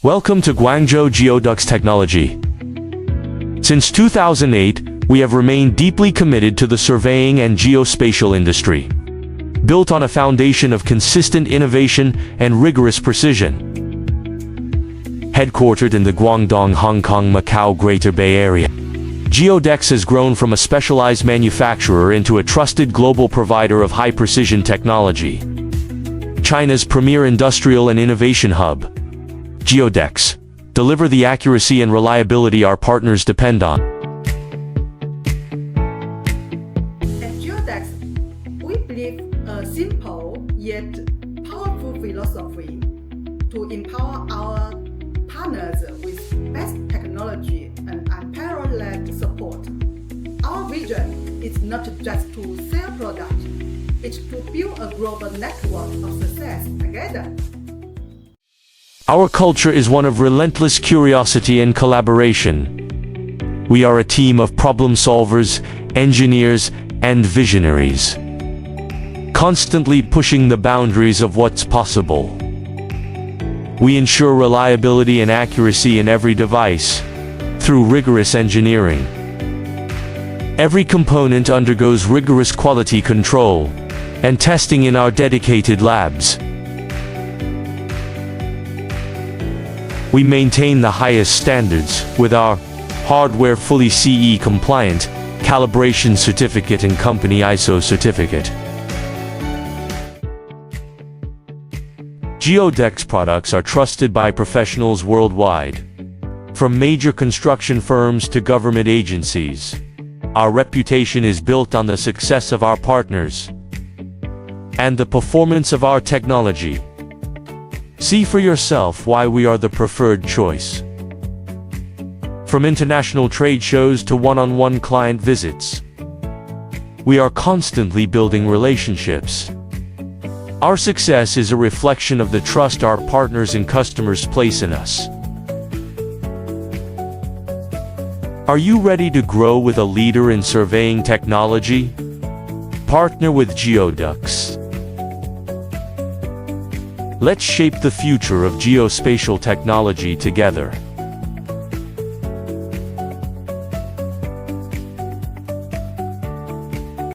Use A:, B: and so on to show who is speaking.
A: Welcome to Guangzhou Geodex Technology. Since 2008, we have remained deeply committed to the surveying and geospatial industry, built on a foundation of consistent innovation and rigorous precision. Headquartered in the Guangdong-Hong Kong-Macao Greater Bay Area, Geodex has grown from a specialized manufacturer into a trusted global provider of high-precision technology. China's premier industrial and innovation hub, Geodex, deliver the accuracy and reliability our partners depend on.
B: At Geodex, we believe a simple yet powerful philosophy to empower our partners with best technology and unparalleled support. Our vision is not just to sell products, it's to build a global network of success together.
A: Our culture is one of relentless curiosity and collaboration. We are a team of problem solvers, engineers, and visionaries, constantly pushing the boundaries of what's possible. We ensure reliability and accuracy in every device through rigorous engineering. Every component undergoes rigorous quality control and testing in our dedicated labs. We maintain the highest standards with our hardware fully CE compliant, calibration certificate and company ISO certificate. Geodex products are trusted by professionals worldwide. From major construction firms to government agencies, our reputation is built on the success of our partners and the performance of our technology. See for yourself why we are the preferred choice. From international trade shows to one-on-one client visits, we are constantly building relationships. Our success is a reflection of the trust our partners and customers place in us. Are you ready to grow with a leader in surveying technology? Partner with Geodex. Let's shape the future of geospatial technology together.